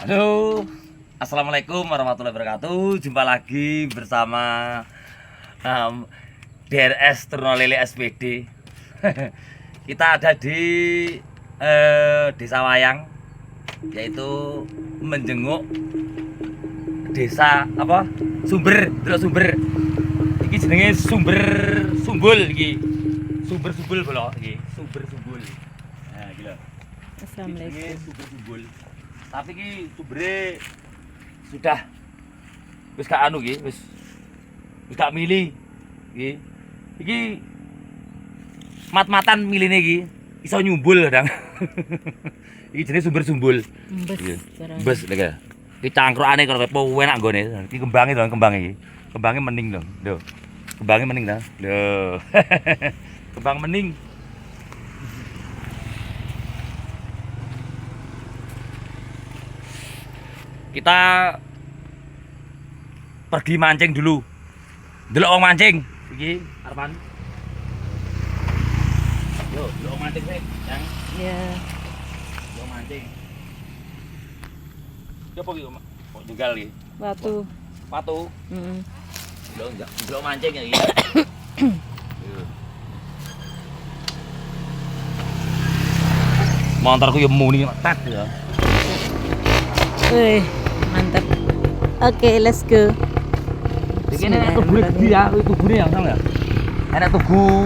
Halo, assalamualaikum warahmatullahi wabarakatuh. Jumpa lagi bersama DRS Turnolele SPD. Kita ada di Desa Wayang, yaitu menjenguk desa apa? Sumber. Iki jenenge Sumber Sumbul iki. Sumber Sumbul lho iki, Sumber Sumbul. Nah, iki lho. Assalamualaikum. Sumber Sumbul. Tapi ki sumbere sudah wis gak anu ki, wis gak mili iki. Iki mat-matan miline iki iso nyumbul kadang. Iki jenenge sumber sumbul. Mbes lho. Iki cangkrukane karo kepo enak nggone. Iki kembange lho, kembange iki. Kembange mening lho. Lho. Kembange mening ta? Lho. Kembang mening. Kita pergi mancing dulu. Delok wong mancing. Iki Arman. Yo, delok mancing sih, yang Ya, delok mancing. Coba iki kok tinggal iki. waktu. Patu. Mm. Delok mancing ya iki. Yo. Motorku yo muni tet ya. Wih, mantap. Oke, let's go. Iki enek tugu gede ya, tugune yang sama ya. Enek tugu.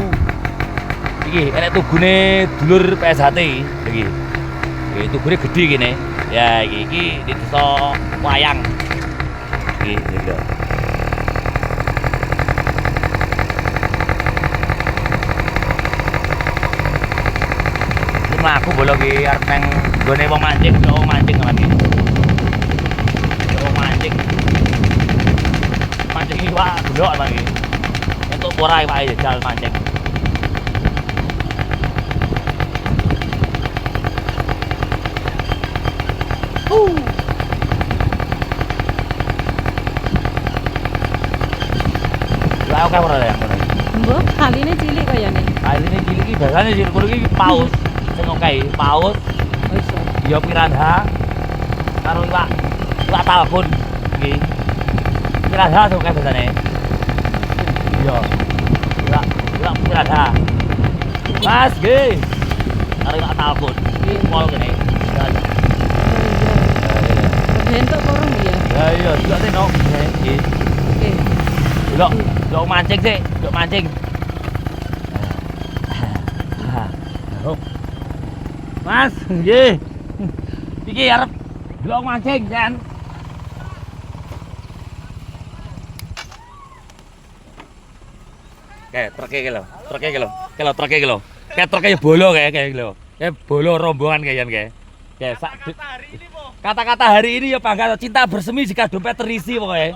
Iki enek tugune dulur PSHT iki. Iki tugune gede kene. Ya iki di desa Wayang. Iki lho. Iki mlaku bolo ki arep nang gone wong mancing lagi. Wong mancing. Mancing iki wae delok lagi. Untuk ora wae jajal mancing. Lah oke ora ya ngono. Mbok, kaline cilik kayane. Kali ini cilik iki biasane cilik kuwi iki paus. Sing oke, paus Oh iso. ya piranha karo iwak talpun iki. Piranha sing oke biasane. Iya. Iwak piranha. Mas, nggih. Karo iwak talpun. Iki pol kene. Bentuk kurung ya. Ya iya, juga sih no. Iki. Oke. Delok mancing sih, delok mancing. Mas, nggih. Iki arep delok mancing, Jan. Truk iki lho. Truk iki lho. Kayak truk ya bolo kayak lho. Kayak bolo rombongan kayak Jan kayak. Kayak kata-kata hari ini ya bangga cinta bersemi jika dompet terisi pokoknya.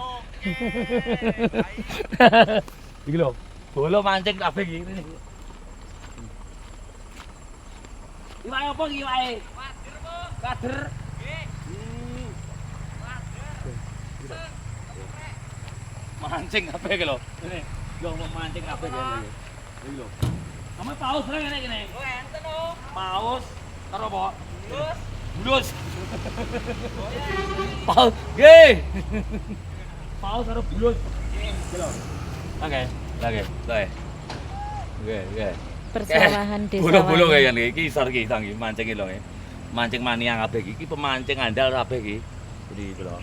Iki lho, bolo mancing kabeh iki. Iwak apa iki iwake? Wader, Bu. Wader. Nggih. Wader. Mancing kabeh iki lho. Ini, yo mau mancing kabeh iki. Iki lho. Kamu paus rek ngene kene. Oh, enten oh. Paus karo apa? Bulus. Bulus. Paus. Nggih. Paus karo bulus. Iki lho. Oke, lagi. Nggih. Persawahan desa. Bolo-bolo Wayang. kayak iki isor iki sang iki mancing iki lho. Mancing mania kabeh iki pemancing andal kabeh iki. Jadi itu lho.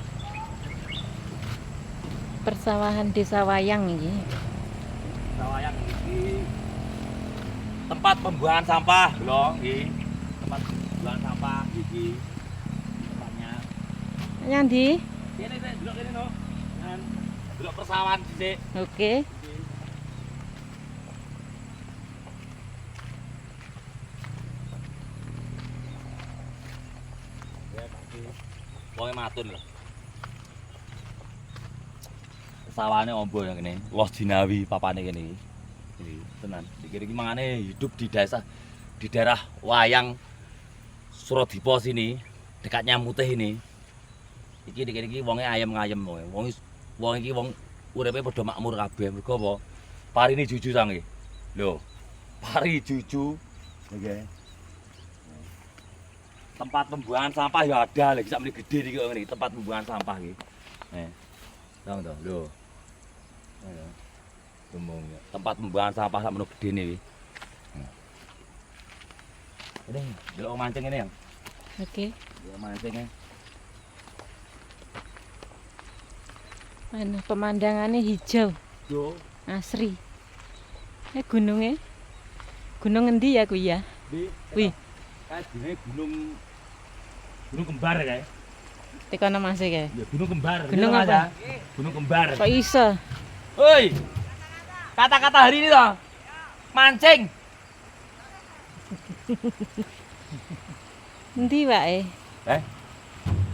Persawahan desa Wayang iki. Wayang iki tempat pembuangan sampah lho iki. Tempat pembuangan sampah iki. Tempatnya. Nyandi? Kene delok kene no. Kan delok persawahan sithik. Oke. Wong matur lho. Sawane ombo yang kene, Los Jinawi papane kene iki. Iki tenan. Iki mangane hidup di daerah Wayang Suradipa sini, dekatnya Mutih ini. Iki wonge ayem-ayem wong. Wong iki wong uripe padha makmur kabeh. Mergo apa? Parine juju sange. Lho. Pari juju. Nggih. tempat pembuangan sampah ya ada lagi sak meneh gede iki kok ngene tempat pembuangan sampah iki. Tong to, lho. Ayo. Ngomong ya. Tempat pembuangan sampah sak meneh gedene iki. Ini delok mancing ini yang. Oke. Delok mancingnya. Anu pemandangannya hijau, Yo, asri. Gunungnya. Gunung endi ya kuwi ya? Wih, kayak gini gunung kembar ya kayak. tekono Mas e kae. Ya gunung kembar. Gunung Gitu, Mas, apa? ya. Gunung kembar. Kok iso? Woi. Kata-kata hari ini toh. Mancing. Endi wae?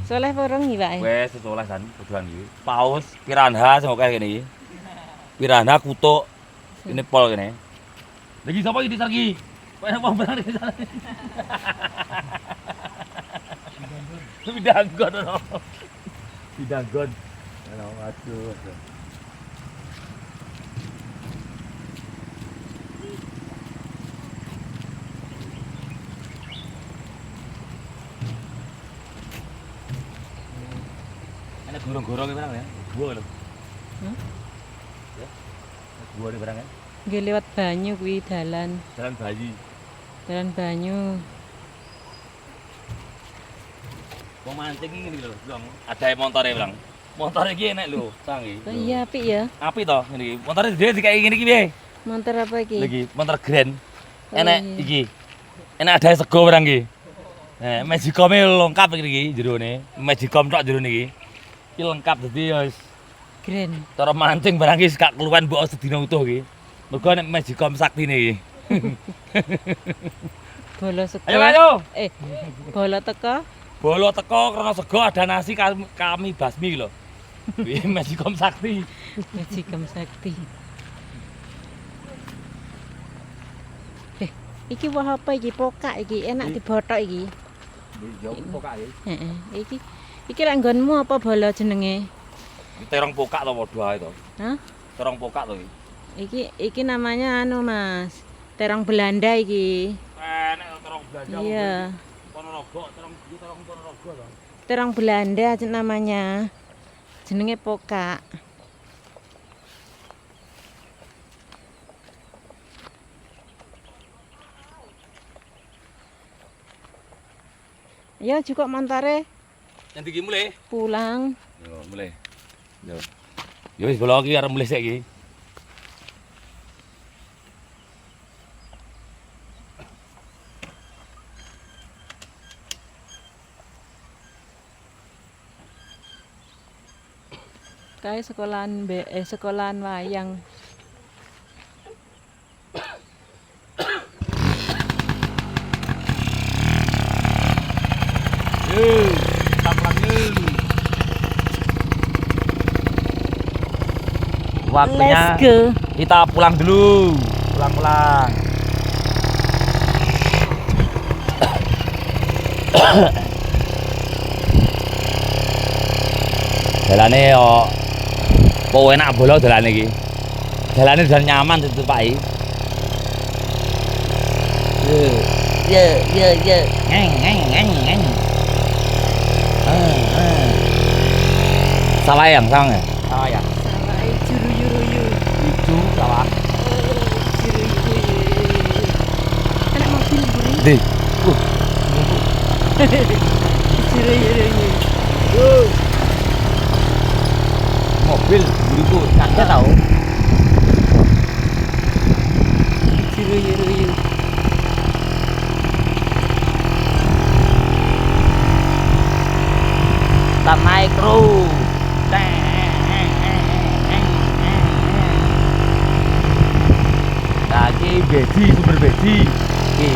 Soleh porong iki wae. Wes sesoleh kan tujuan iki. Paus, piranha sing kayak gini iki. Piranha kutuk. Ini pol kene. Lagi sapa iki disergi? Kok enak wong bener iki. Bidanggon ono. Bidanggon. Ono aduh. Ana gorong-gorong iki barang ya. Gua lho. Hah? Ya. Gua di barang ya. Nggih lewat banyu kuwi dalan. Jalan bayi. Dalan banyu. Wong mancing iki ngene lho, Bang. Ada montore, Bang. Motor iki enek lho, canggih. Oh iya apik ya. Apik to ngene iki. Motore dhewe dikai ngene iki piye? Montor apa iki? Lagi motor grand. Oh, Enek iya. iki. Enek ada sego barang iki. Magicom-e lengkap iki jerone. Magicom tok jerone iki. Iki lengkap dadi ya wis Keren. cara mancing barang iki gak keluwen mbok sedina utuh iki. Mergo nek Magicom saktine iki. Bolo sego. Ayo ayo. Bolo teko. Bolo teko krana sego ada nasi kami basmi lho. Kuwi Magicom sakti. Magicom sakti. Iki woh apa iki? Pokak iki, enak dibothok iki. Yo pokak iki. Heeh. Iki lek nggonmu apa bolo jenenge? Terong pokak to padha ae to. Hah? Terong pokak to iki. Iki namanya anu Mas. Terong Belanda iki. Enek terong Belanda. Iya. Ponorogo, terong Ponorogo to. Terong Belanda namanya. Jenenge pokak. Ya juga montore Nanti iki mulai. pulang. Yo, mulai. Yo. Yo wis bola iki arep mulai sik iki. Kae sekolahan wayang. Kita pulang dulu. Waktunya Let's go. kita pulang dulu. Pulang-pulang. Dalane yo kok enak bola dalane iki. Dalane dan nyaman ditupaki. Ye. Ngeng. Sawayang. Sawah juru-juru. Ijo sawah. Juru-juru. Enak mobil mburi. Di. Juru-juru. Mobil buriku kaget tau. Juru-juru. Kita naik terus. Lagi bedi, sumber bedi. Oke.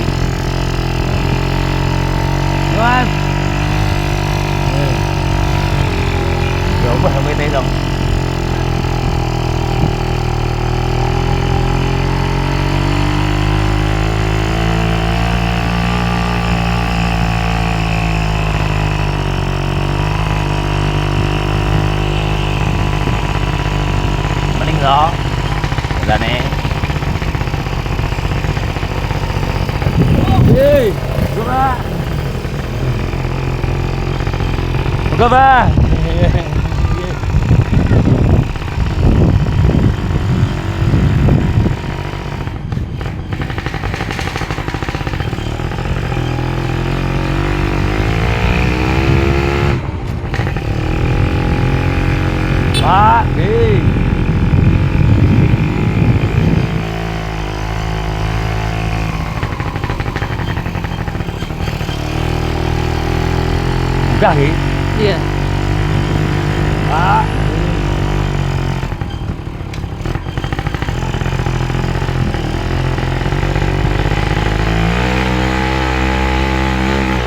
Mas. Coba sampai teh dong. Mending dong. Udah nih. Hei, coba. Monggo, Mbah. Pak, nggih. Udah nggih. Iya. Pak.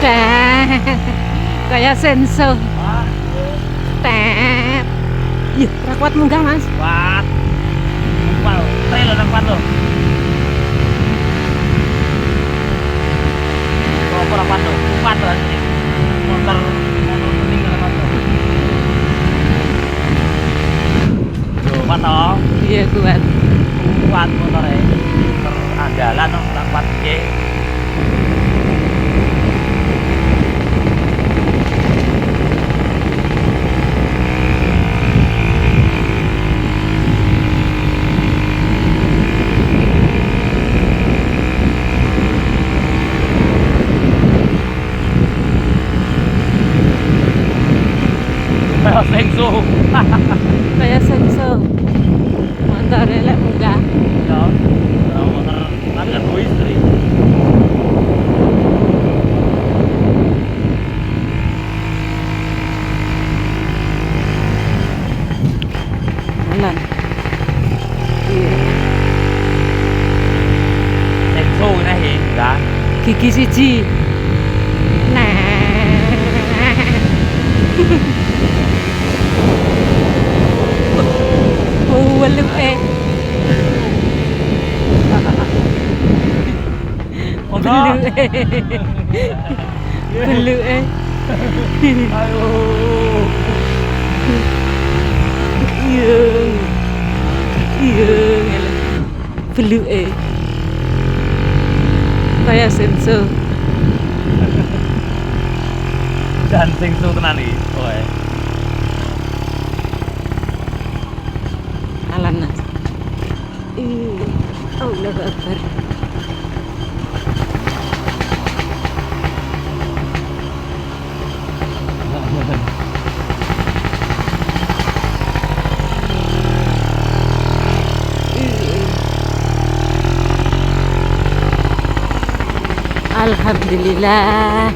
Tet. Kayak senso. Pak. Tet. Ih, ora kuat munggah, Mas. Kuat. Kuat. Trailer nang kuat lho. Apa apa lho? Kuat lho. Motor penting nang kuat lho. Yo, kuat toh. Iya, kuat. Kuat motornya. Motor andalan nang kuat piye. Kayak sengso. Kayak senso. Motornya lek munggah. Ya. Motor tapi kan dua istri. Jalan. Iya. Sengso ini sih, enggak. Gigi siji. Nah. Welu Motor. Belu Ayo. Iya. Iya. Belu kayak senso. Dan sengso tenan iki. Oke. Alan Mas. Allahu Akbar. Alhamdulillah.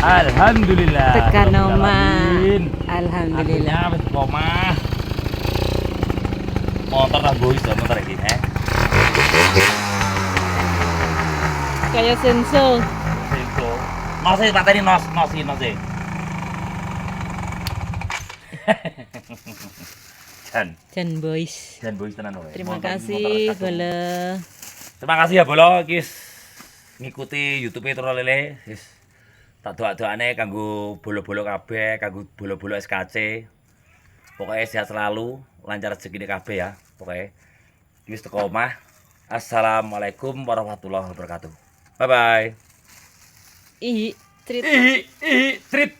Alhamdulillah. Tekan Rabbil omah. alamin. Alhamdulillah. Akhirnya wis omah. Motor lah boys, motor iki, Kayak senso. Sengso. Nose pateni nose. Jan Boys. boys tenan wae. Terima Motor- kasih, motor kacau. Bolo. Terima kasih ya Bolo, guys. Ngikuti YouTube Toro Lele, guys. Tak doa-doane kanggo bolo-bolo kabeh, kanggo bolo-bolo SKC. Pokoknya sehat selalu, lancar rezekine kabeh ya. Pokoknya wis teko omah. Assalamualaikum warahmatullahi wabarakatuh. Bye bye. Ih, treat. Treat.